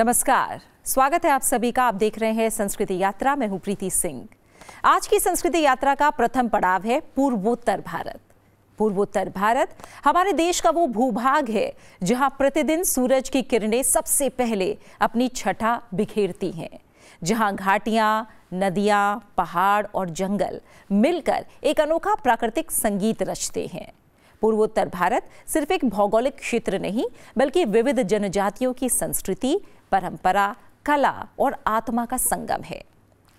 नमस्कार, स्वागत है आप सभी का। आप देख रहे हैं संस्कृति यात्रा। मैं हूं प्रीति सिंह। आज की संस्कृति यात्रा का प्रथम पड़ाव है पूर्वोत्तर भारत। पूर्वोत्तर भारत हमारे देश का वो भूभाग है जहां प्रतिदिन सूरज की किरणें सबसे पहले अपनी छटा बिखेरती हैं, जहां घाटियां, नदियां, पहाड़ और जंगल मिलकर एक अनोखा प्राकृतिक संगीत रचते हैं। पूर्वोत्तर भारत सिर्फ एक भौगोलिक क्षेत्र नहीं, बल्कि विविध जनजातियों की संस्कृति, परंपरा, कला और आत्मा का संगम है।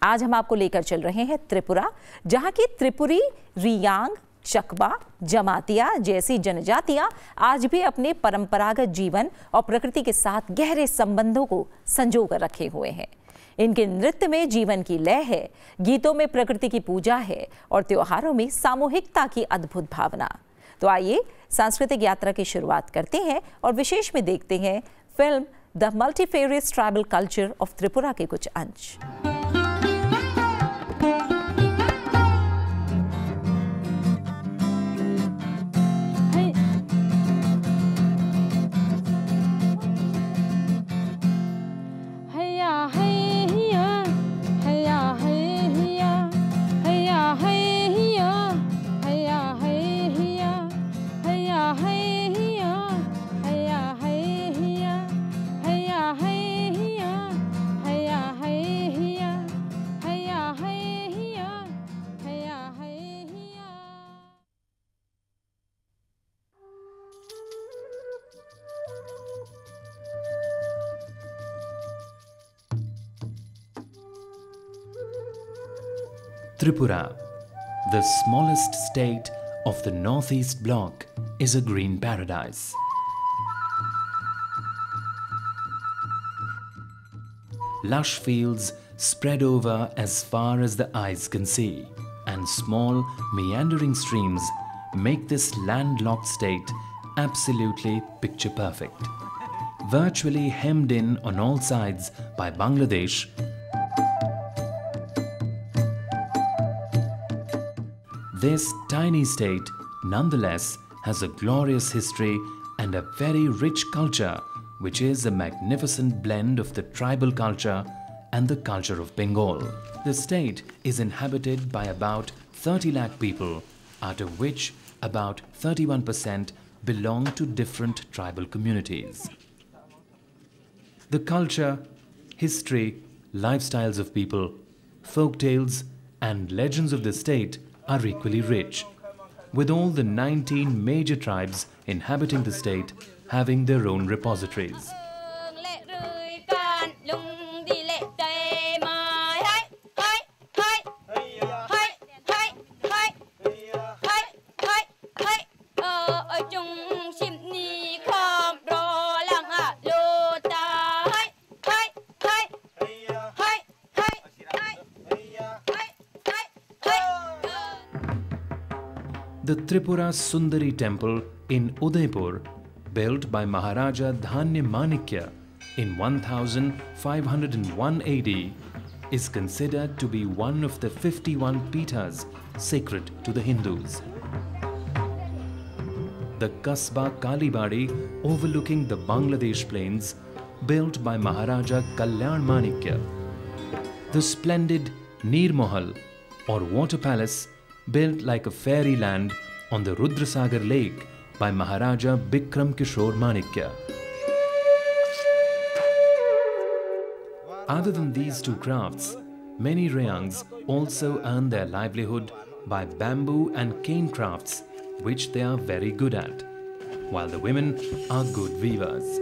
आज हम आपको लेकर चल रहे हैं त्रिपुरा, जहां की त्रिपुरी, रियांग, चकमा, जमातिया जैसी जनजातियां आज भी अपने परंपरागत जीवन और प्रकृति के साथ गहरे संबंधों को संजो कर रखे हुए हैं। इनके नृत्य में जीवन की लय है, गीतों में प्रकृति की पूजा है और त्योहारों में सामूहिकता की अद्भुत भावना। तो आइए सांस्कृतिक यात्रा की शुरुआत करते हैं और विशेष में देखते हैं film the multifarious tribal culture of Tripura के कुछ अंश। Tripura, the smallest state of the northeast bloc, is a green paradise. Lush fields spread over as far as the eyes can see, and small meandering streams make this landlocked state absolutely picture perfect. Virtually hemmed in on all sides by Bangladesh, this tiny state nonetheless has a glorious history and a very rich culture, which is a magnificent blend of the tribal culture and the culture of Bengal. The state is inhabited by about 30 lakh people, out of which about 31% belong to different tribal communities. The culture, history, lifestyles of people, folk tales and legends of the state are equally rich, with all the 19 major tribes inhabiting the state having their own repositories. The Tripura Sundari temple in Udaipur, built by Maharaja Dhanya Manikya in 1501 AD, is considered to be one of the 51 pithas sacred to the Hindus. The Kasbah Kalibadi overlooking the Bangladesh plains, built by Maharaja Kalyan Manikya. The splendid Neer Mahal or water palace, built like a fairyland on the Rudrasagar lake by Maharaja Bikram Kishore Manikya. Other than these two crafts, many Rayangs also earn their livelihood by bamboo and cane crafts, which they are very good at, while the women are good weavers.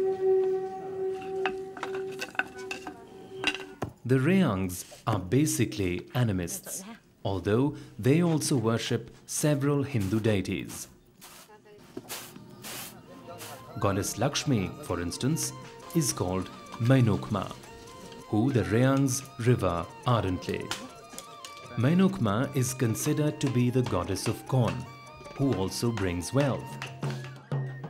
The Rayangs are basically animists, although they also worship several Hindu deities. Goddess Lakshmi, for instance, is called Mainokma, who the Rayangs revere ardently. Mainokma is considered to be the goddess of corn, who also brings wealth.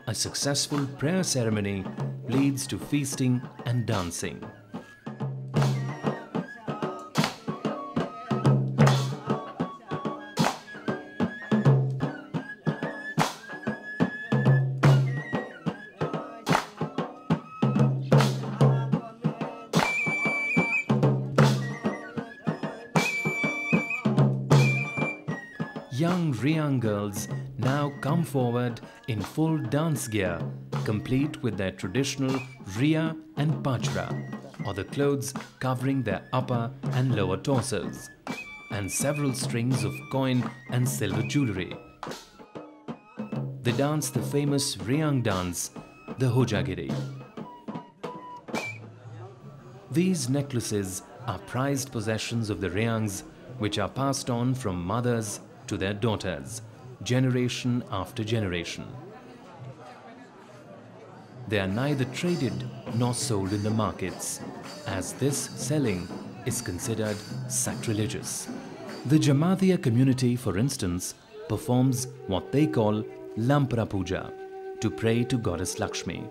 A successful prayer ceremony leads to feasting and dancing. young Riang girls now come forward in full dance gear, complete with their traditional Ria and Pachra, or the clothes covering their upper and lower torsos, and several strings of coin and silver jewellery. They dance the famous Riang dance, the Hojagiri. These necklaces are prized possessions of the Riangs, which are passed on from mothers to their daughters, generation after generation. They are neither traded nor sold in the markets, as this selling is considered sacrilegious. The Jamatiya community, for instance, performs what they call Lampra Puja, to pray to Goddess Lakshmi.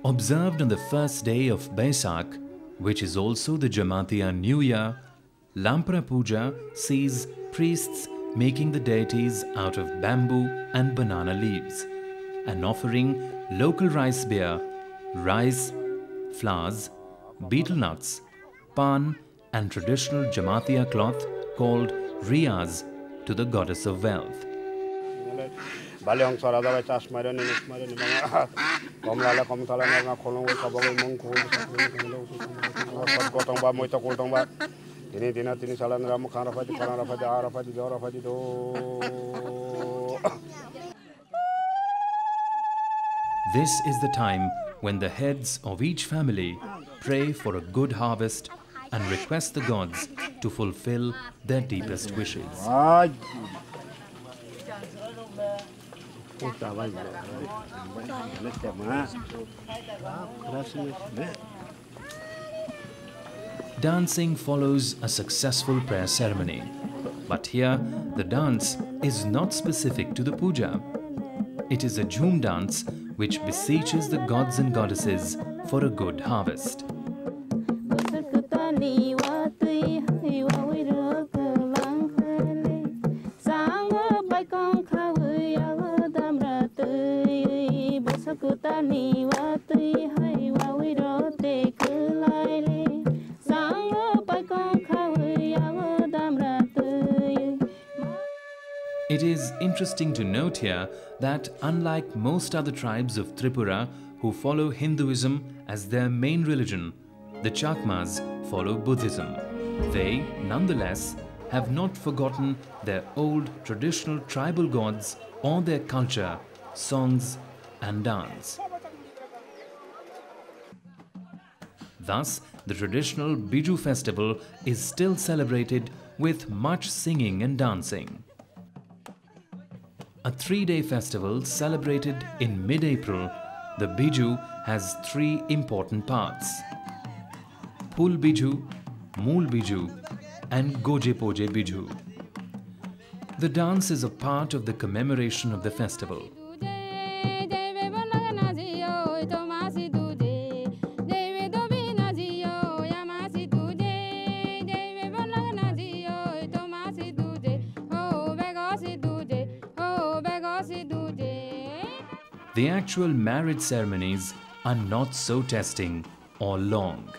Observed on the first day of Baisakh, which is also the Jamatiya New Year, Lampra Puja sees priests making the deities out of bamboo and banana leaves and offering local rice beer, rice, flowers, betel nuts, pan and traditional Jamatiya cloth called riyas to the goddess of wealth. This is the time when the heads of each family pray for a good harvest and request the gods to fulfill their deepest wishes. Dancing follows a successful prayer ceremony, but here the dance is not specific to the puja. It is a Jhoom dance which beseeches the gods and goddesses for a good harvest. It is interesting to note here that unlike most other tribes of Tripura who follow Hinduism as their main religion, the Chakmas follow Buddhism. They, nonetheless, have not forgotten their old traditional tribal gods or their culture, songs and dance. Thus, the traditional Biju festival is still celebrated with much singing and dancing. A 3-day festival celebrated in mid-April, the Biju has 3 important parts: Phul Biju, Mool Biju and Goje Poje Biju. The dance is a part of the commemoration of the festival. The actual marriage ceremonies are not so testing or long.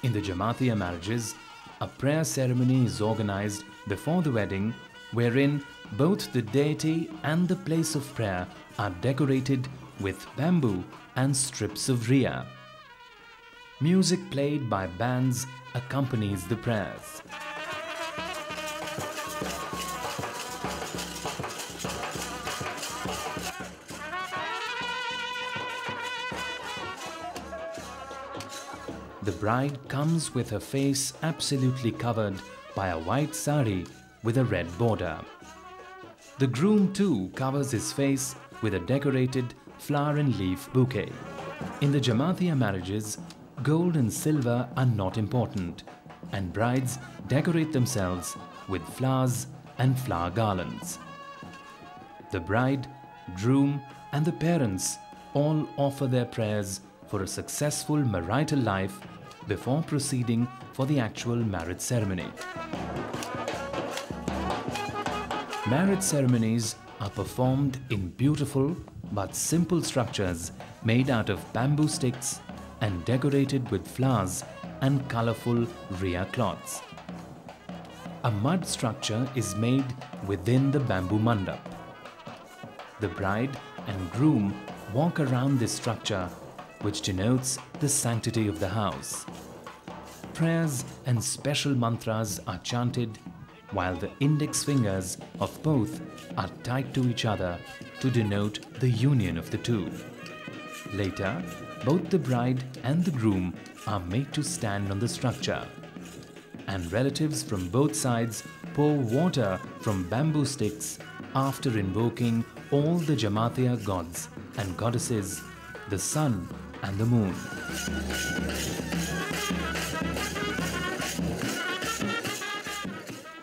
In the Jamatiya marriages, a prayer ceremony is organized before the wedding, wherein both the deity and the place of prayer are decorated with bamboo and strips of riya. Music played by bands accompanies the prayers. The bride comes with her face absolutely covered by a white sari with a red border. The groom too covers his face with a decorated flower and leaf bouquet. In the Jamatiya marriages, gold and silver are not important, and brides decorate themselves with flowers and flower garlands. The bride, groom and the parents all offer their prayers for a successful marital life before proceeding for the actual marriage ceremony. Marriage ceremonies are performed in beautiful but simple structures made out of bamboo sticks and decorated with flowers and colorful riya cloths. A mud structure is made within the bamboo mandap. The bride and groom walk around this structure, which denotes the sanctity of the house. Prayers and special mantras are chanted while the index fingers of both are tied to each other to denote the union of the two. Later, both the bride and the groom are made to stand on the structure, and relatives from both sides pour water from bamboo sticks after invoking all the Jamatia gods and goddesses, the sun and the moon.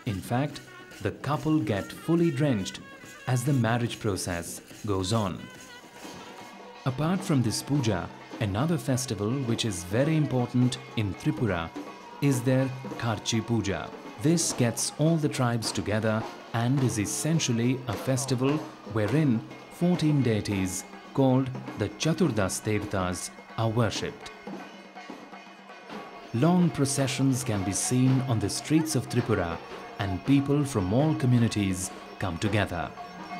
In fact, the couple get fully drenched as the marriage process goes on. Apart from this puja, another festival which is very important in Tripura is their Kharchi Puja. This gets all the tribes together and is essentially a festival wherein 14 deities called the Chaturdas Devatas are worshipped. Long processions can be seen on the streets of Tripura and people from all communities come together.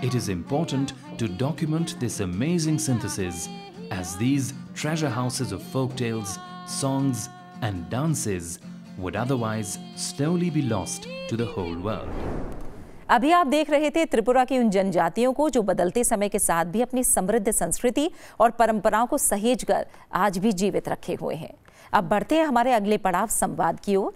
It is important to document this amazing synthesis, as these treasure houses of folk tales, songs and dances would otherwise slowly be lost to the whole world. अभी आप देख रहे थे त्रिपुरा की उन जनजातियों को जो बदलते समय के साथ भी अपनी समृद्ध संस्कृति और परंपराओं को सहेजकर आज भी जीवित रखे हुए हैं। अब बढ़ते हैं हमारे अगले पड़ाव संवाद की ओर।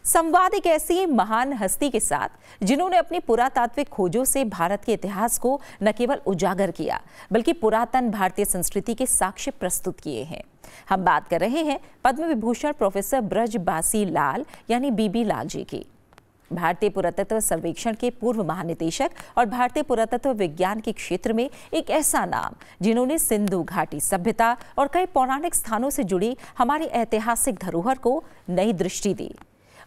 संवाद एक ऐसी महान हस्ती के साथ जिन्होंने अपनी पुरातात्विक खोजों से भारत के इतिहास को न केवल उजागर किया बल्कि पुरातन भारतीय संस्कृति के साक्ष्य प्रस्तुत किए हैं। हम बात कर रहे हैं पद्म विभूषण प्रोफेसर ब्रजबासी लाल यानी बीबी लाल जी की। भारतीय पुरातत्व सर्वेक्षण के पूर्व महानिदेशक और भारतीय पुरातत्व विज्ञान के क्षेत्र में एक ऐसा नाम जिन्होंने सिंधु घाटी सभ्यता और कई पौराणिक स्थानों से जुड़ी हमारी ऐतिहासिक धरोहर को नई दृष्टि दी।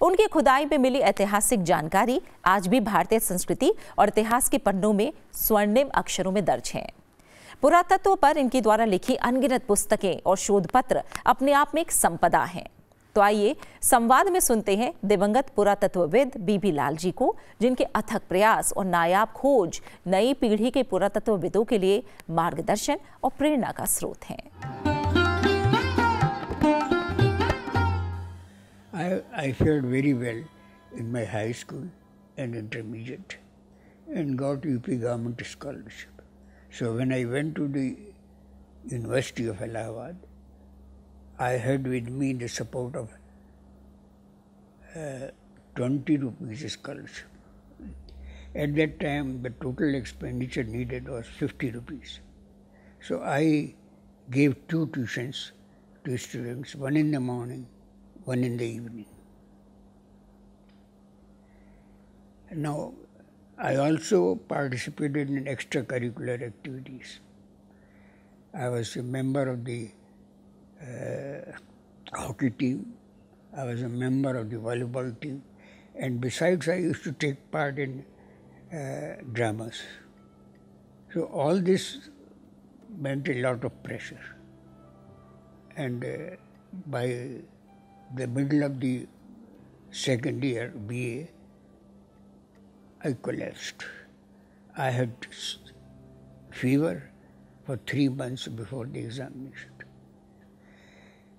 उनकी खुदाई में मिली ऐतिहासिक जानकारी आज भी भारतीय संस्कृति और इतिहास के पन्नों में स्वर्णिम अक्षरों में दर्ज है। पुरातत्व पर इनके द्वारा लिखी अनगिनत पुस्तकें और शोध पत्र अपने आप में एक संपदा हैं। तो आइए संवाद में सुनते हैं दिवंगत पुरातत्वविद बीबी लाल जी को, जिनके अथक प्रयास और नायाब खोज नई पीढ़ी के पुरातत्वविदों के लिए मार्गदर्शन और प्रेरणा का स्रोत हैं। I fared very well in my high school and intermediate and got UP government scholarship. So when I went to the University of Allahabad, I had with me the support of 20 rupees scholarship. At that time, the total expenditure needed was 50 rupees. So I gave 2 tuitions to students, one in the morning, one in the evening. Now, I also participated in extracurricular activities. I was a member of the hockey team, I was a member of the volleyball team, and besides I used to take part in dramas. So all this meant a lot of pressure, and by the middle of the second year BA, I collapsed. I had fever for 3 months before the examination.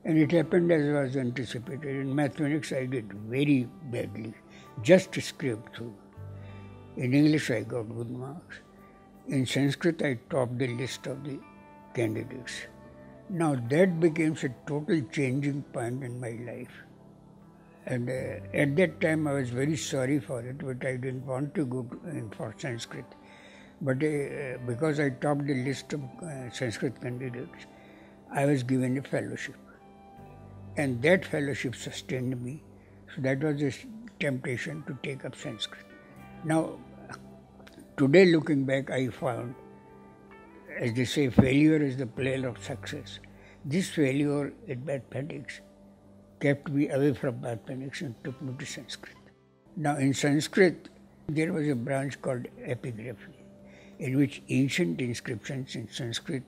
And it happened as was anticipated. In mathematics, I did very badly, just scraped through. In English, I got good marks. In Sanskrit, I topped the list of the candidates. Now, that became a total changing point in my life. And at that time, I was very sorry for it, but I didn't want to go for Sanskrit. But because I topped the list of Sanskrit candidates, I was given a fellowship. And that fellowship sustained me. So that was a temptation to take up Sanskrit. Now, today looking back, I found, as they say, failure is the player of success. This failure in mathematics kept me away from mathematics and took me to Sanskrit. Now, in Sanskrit, there was a branch called epigraphy, in which ancient inscriptions in Sanskrit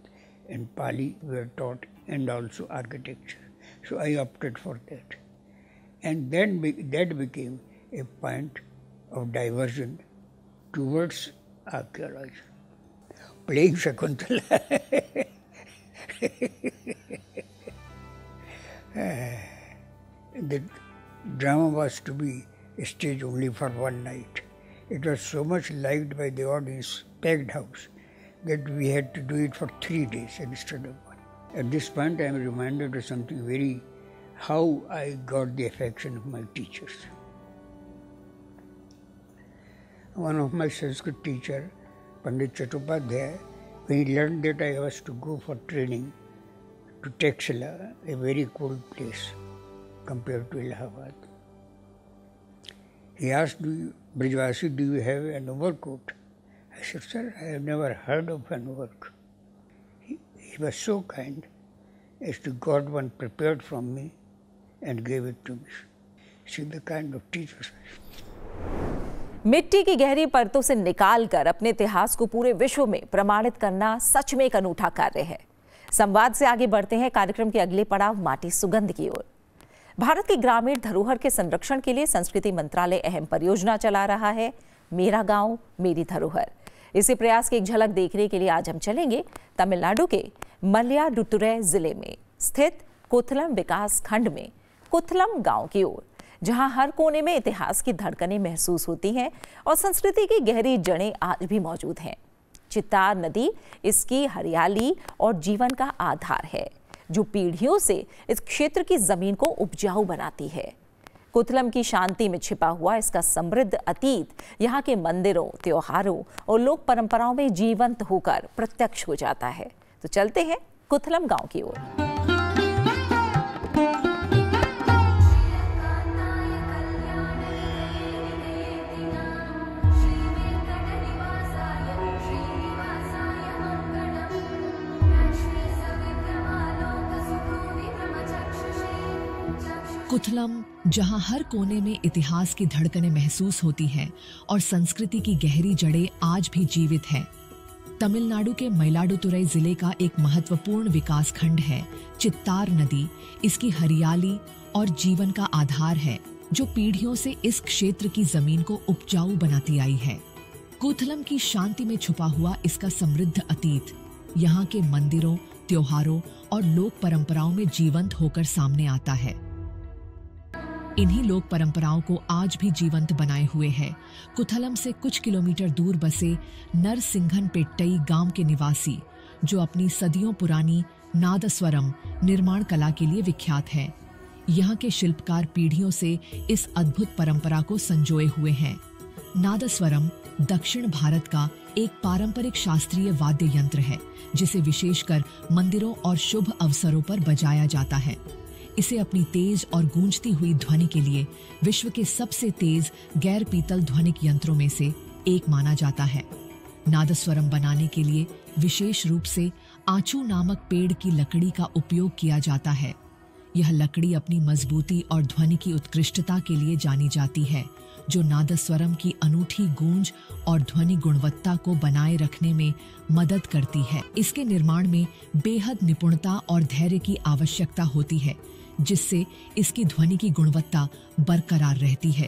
and Pali were taught, and also architecture. So I opted for that. And then that became a point of diversion towards archaeology. Playing Shakuntala. The drama was to be staged only for one night. It was so much liked by the audience, packed house, that we had to do it for 3 days instead of one. At this point I am reminded of something very, how I got the affection of my teachers. One of my Sanskrit teacher, Pandit Chattopadhyay, when he learned that I was to go for training to Taxila, a very cold place compared to Allahabad, he asked, Brijvasi, do you have an overcoat? I said, sir, I have never heard of an overcoat. He was so kind as to got one prepared from me and gave it to me. See the kind of teachers. मिट्टी की गहरी परतों से निकालकर अपने इतिहास को पूरे विश्व में प्रमाणित करना सच में एक अनूठा कार्य है। संवाद से आगे बढ़ते हैं कार्यक्रम के अगले पड़ाव माटी सुगंध की ओर। भारत की ग्रामीण धरोहर के संरक्षण के लिए संस्कृति मंत्रालय अहम परियोजना चला रहा है, मेरा गांव मेरी धरोहर। इसी प्रयास की एक झलक देखने के लिए आज हम चलेंगे तमिलनाडु के मयिलाडुतुरै जिले में स्थित कुथलम विकास खंड में कुथलम गांव की ओर, जहां हर कोने में इतिहास की धड़कनें महसूस होती हैं और संस्कृति की गहरी जड़ें आज भी मौजूद हैं। चित्तार नदी इसकी हरियाली और जीवन का आधार है, जो पीढ़ियों से इस क्षेत्र की जमीन को उपजाऊ बनाती है। कुथलम की शांति में छिपा हुआ इसका समृद्ध अतीत यहाँ के मंदिरों, त्योहारों और लोक परंपराओं में जीवंत होकर प्रत्यक्ष हो जाता है। तो चलते हैं कुथलम गांव की ओर। कुथलम, जहां हर कोने में इतिहास की धड़कनें महसूस होती हैं और संस्कृति की गहरी जड़ें आज भी जीवित है, तमिलनाडु के मयिलाडुतुरै जिले का एक महत्वपूर्ण विकास खंड है। चित्तार नदी इसकी हरियाली और जीवन का आधार है, जो पीढ़ियों से इस क्षेत्र की जमीन को उपजाऊ बनाती आई है। कुथलम की शांति में छुपा हुआ इसका समृद्ध अतीत यहाँ के मंदिरों, त्योहारों और लोक परंपराओं में जीवंत होकर सामने आता है। इन्हीं लोक परंपराओं को आज भी जीवंत बनाए हुए है कुथलम से कुछ किलोमीटर दूर बसे नरसिंघनपेट्टई गांव के निवासी, जो अपनी सदियों पुरानी नादस्वरम निर्माण कला के लिए विख्यात है। यहाँ के शिल्पकार पीढ़ियों से इस अद्भुत परंपरा को संजोए हुए हैं। नादस्वरम दक्षिण भारत का एक पारंपरिक शास्त्रीय वाद्य यंत्र है, जिसे विशेषकर मंदिरों और शुभ अवसरों पर बजाया जाता है। इसे अपनी तेज और गूंजती हुई ध्वनि के लिए विश्व के सबसे तेज गैर पीतल ध्वनिक यंत्रों में से एक माना जाता है। नादस्वरम बनाने के लिए विशेष रूप से आंचू नामक पेड़ की लकड़ी का उपयोग किया जाता है। यह लकड़ी अपनी मजबूती और ध्वनि की उत्कृष्टता के लिए जानी जाती है, जो नादस्वरम की अनूठी गूंज और ध्वनि गुणवत्ता को बनाए रखने में मदद करती है। इसके निर्माण में बेहद निपुणता और धैर्य की आवश्यकता होती है, जिससे इसकी ध्वनि की गुणवत्ता बरकरार रहती है।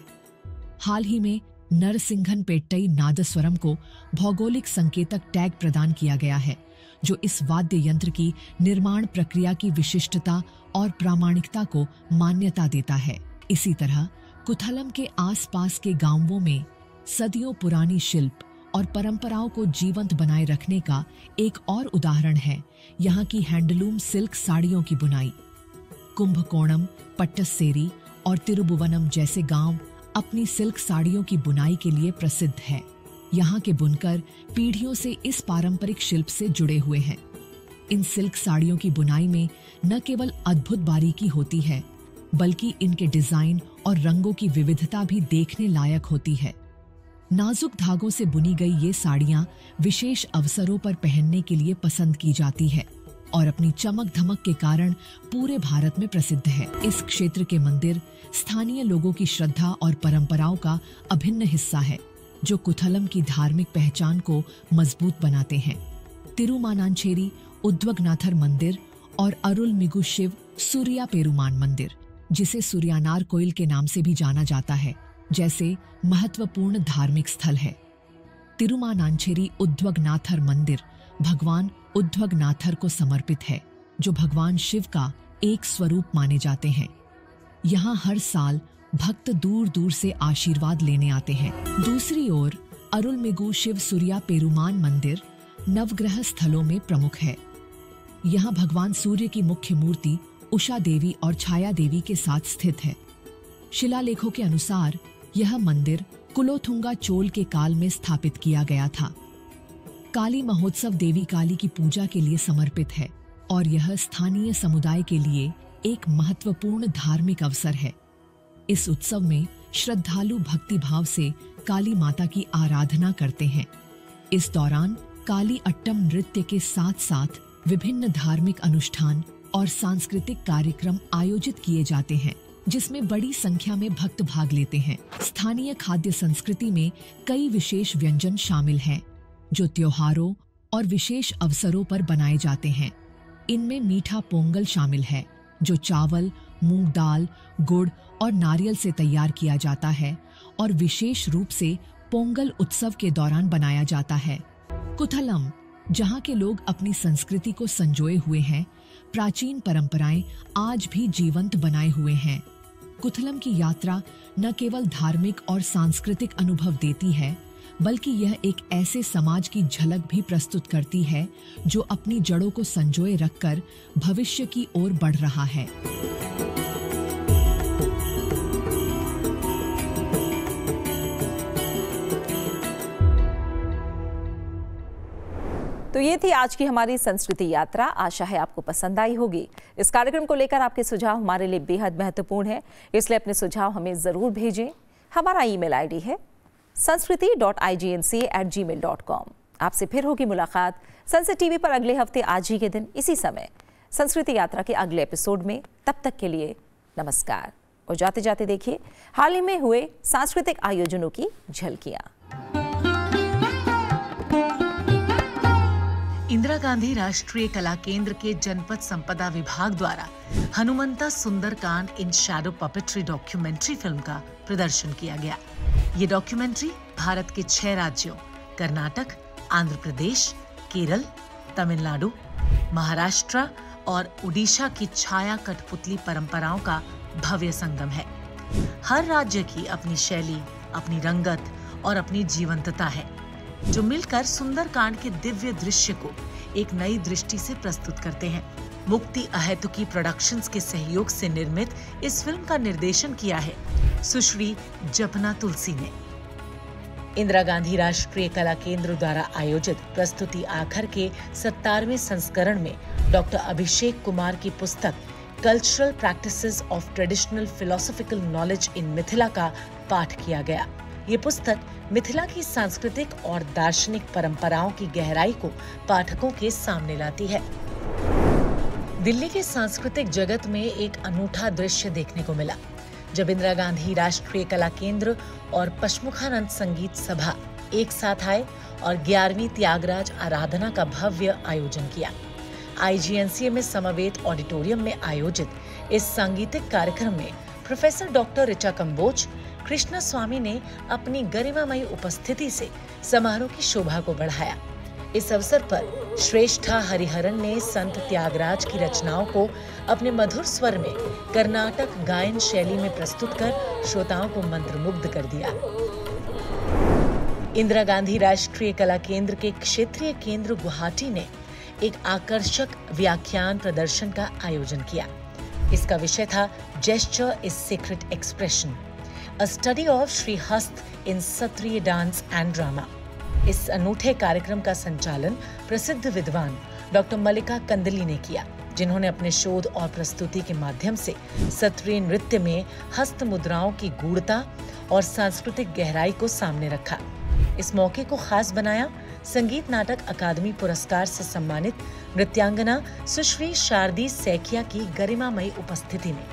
हाल ही में नरसिंघनपेट्टई नादस्वरम को भौगोलिक संकेतक टैग प्रदान किया गया है, जो इस वाद्य यंत्र की निर्माण प्रक्रिया की विशिष्टता और प्रामाणिकता को मान्यता देता है। इसी तरह कुथलम के आसपास के गांवों में सदियों पुरानी शिल्प और परंपराओं को जीवंत बनाए रखने का एक और उदाहरण है यहाँ की हैंडलूम सिल्क साड़ियों की बुनाई। कुंभकोणम, पट्टसेरी और तिरुभुवनम जैसे गांव अपनी सिल्क साड़ियों की बुनाई के लिए प्रसिद्ध हैं। यहाँ के बुनकर पीढ़ियों से इस पारंपरिक शिल्प से जुड़े हुए हैं। इन सिल्क साड़ियों की बुनाई में न केवल अद्भुत बारीकी होती है, बल्कि इनके डिजाइन और रंगों की विविधता भी देखने लायक होती है। नाजुक धागों से बुनी गई ये साड़ियां विशेष अवसरों पर पहनने के लिए पसंद की जाती है और अपनी चमक धमक के कारण पूरे भारत में प्रसिद्ध है। इस क्षेत्र के मंदिर स्थानीय लोगों की श्रद्धा और परंपराओं का अभिन्न हिस्सा है, जो कुथलम की धार्मिक पहचान को मजबूत बनाते हैं। तिरुमानांचेरी उद्वगनाथर मंदिर और अरुलमिगु शिव सूर्या पेरुमान मंदिर, जिसे सूर्यानार कोइल के नाम से भी जाना जाता है, जैसे महत्वपूर्ण धार्मिक स्थल है। तिरुमानांचेरी उद्वगनाथर मंदिर भगवान उद्वगनाथर को समर्पित है, जो भगवान शिव का एक स्वरूप माने जाते हैं। यहाँ हर साल भक्त दूर दूर से आशीर्वाद लेने आते हैं। दूसरी ओर अरुलमिगु शिव सूर्या पेरुमान मंदिर नवग्रह स्थलों में प्रमुख है। यहाँ भगवान सूर्य की मुख्य मूर्ति उषा देवी और छाया देवी के साथ स्थित है। शिलालेखों के अनुसार यह मंदिर कुलोथुंगा चोल के काल में स्थापित किया गया था। काली महोत्सव देवी काली की पूजा के लिए समर्पित है और यह स्थानीय समुदाय के लिए एक महत्वपूर्ण धार्मिक अवसर है। इस उत्सव में श्रद्धालु भक्ति भाव से काली माता की आराधना करते हैं। इस दौरान काली अट्टम नृत्य के साथ साथ विभिन्न धार्मिक अनुष्ठान और सांस्कृतिक कार्यक्रम आयोजित किए जाते हैं, जिसमें बड़ी संख्या में भक्त भाग लेते हैं। स्थानीय खाद्य संस्कृति में कई विशेष व्यंजन शामिल हैं, जो त्योहारों और विशेष अवसरों पर बनाए जाते हैं। इनमें मीठा पोंगल शामिल है, जो चावल, मूंग दाल, गुड़ और नारियल से तैयार किया जाता है और विशेष रूप से पोंगल उत्सव के दौरान बनाया जाता है। कुथलम, जहाँ के लोग अपनी संस्कृति को संजोए हुए हैं, प्राचीन परंपराएं आज भी जीवंत बनाए हुए हैं। कुथलम की यात्रा न केवल धार्मिक और सांस्कृतिक अनुभव देती है, बल्कि यह एक ऐसे समाज की झलक भी प्रस्तुत करती है जो अपनी जड़ों को संजोए रखकर भविष्य की ओर बढ़ रहा है। तो ये थी आज की हमारी संस्कृति यात्रा। आशा है आपको पसंद आई होगी। इस कार्यक्रम को लेकर आपके सुझाव हमारे लिए बेहद महत्वपूर्ण है, इसलिए अपने सुझाव हमें जरूर भेजें। हमारा ईमेल आईडी है sanskriti.ignca@gmail.com। आपसे फिर होगी मुलाकात सनसेट टीवी पर अगले हफ्ते आज ही के दिन इसी समय संस्कृति यात्रा के अगले एपिसोड में। तब तक के लिए नमस्कार और जाते जाते देखिए हाल ही में हुए सांस्कृतिक आयोजनों की झलकियां। इंदिरा गांधी राष्ट्रीय कला केंद्र के जनपद संपदा विभाग द्वारा Hanumanta Sundarkand in Shadow puppetry documentary film का प्रदर्शन किया गया। ये डॉक्यूमेंट्री भारत के 6 राज्यों कर्नाटक, आंध्र प्रदेश, केरल, तमिलनाडु, महाराष्ट्र और उड़ीसा की छाया कठपुतली परंपराओं का भव्य संगम है। हर राज्य की अपनी शैली, अपनी रंगत और अपनी जीवंतता है, जो मिलकर सुंदरकांड के दिव्य दृश्य को एक नई दृष्टि से प्रस्तुत करते हैं। मुक्ति अहेतुकी प्रोडक्शंस के सहयोग से निर्मित इस फिल्म का निर्देशन किया है सुश्री जपना तुलसी ने। इंदिरा गांधी राष्ट्रीय कला केंद्र द्वारा आयोजित प्रस्तुति आखर के 17वें संस्करण में डॉक्टर अभिषेक कुमार की पुस्तक cultural practices of traditional philosophical knowledge in Mithila का पाठ किया गया। ये पुस्तक मिथिला की सांस्कृतिक और दार्शनिक परंपराओं की गहराई को पाठकों के सामने लाती है। दिल्ली के सांस्कृतिक जगत में एक अनूठा दृश्य देखने को मिला जब इंदिरा गांधी राष्ट्रीय कला केंद्र और पशमुखानंद संगीत सभा एक साथ आए और 11वीं त्यागराज आराधना का भव्य आयोजन किया। IGNCA में समवेत ऑडिटोरियम में आयोजित इस सांगीतिक कार्यक्रम में प्रोफेसर डॉक्टर ऋचा कंबोज कृष्ण स्वामी ने अपनी गरिमामयी उपस्थिति से समारोह की शोभा को बढ़ाया। इस अवसर पर श्रेष्ठा हरिहरन ने संत त्यागराज की रचनाओं को अपने मधुर स्वर में कर्नाटक गायन शैली में प्रस्तुत कर श्रोताओं को मंत्रमुग्ध कर दिया। इंदिरा गांधी राष्ट्रीय कला केंद्र के क्षेत्रीय केंद्र गुवाहाटी ने एक आकर्षक व्याख्यान प्रदर्शन का आयोजन किया। इसका विषय था gesture is secret expression, a study of Shri हस्त इन सत्रिय डांस एंड ड्रामा। इस अनूठे कार्यक्रम का संचालन प्रसिद्ध विद्वान डॉक्टर मल्लिका कंदली ने किया, जिन्होंने अपने शोध और प्रस्तुति के माध्यम से सत्रिय नृत्य में हस्त मुद्राओं की गूढ़ता और सांस्कृतिक गहराई को सामने रखा। इस मौके को खास बनाया संगीत नाटक अकादमी पुरस्कार से सम्मानित नृत्यांगना सुश्री शारदी सैकिया की गरिमामयी उपस्थिति में।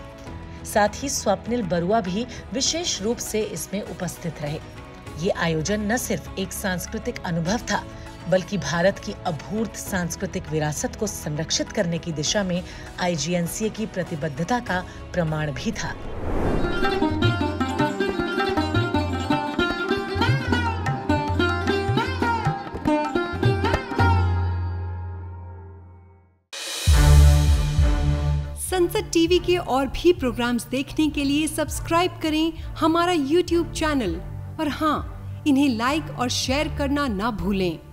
साथ ही स्वप्निल बरुआ भी विशेष रूप से इसमें उपस्थित रहे। ये आयोजन न सिर्फ एक सांस्कृतिक अनुभव था, बल्कि भारत की अभूत सांस्कृतिक विरासत को संरक्षित करने की दिशा में IGNCA की प्रतिबद्धता का प्रमाण भी था। विरासत टीवी के और भी प्रोग्राम्स देखने के लिए सब्सक्राइब करें हमारा YouTube चैनल और हाँ, इन्हें लाइक और शेयर करना ना भूलें।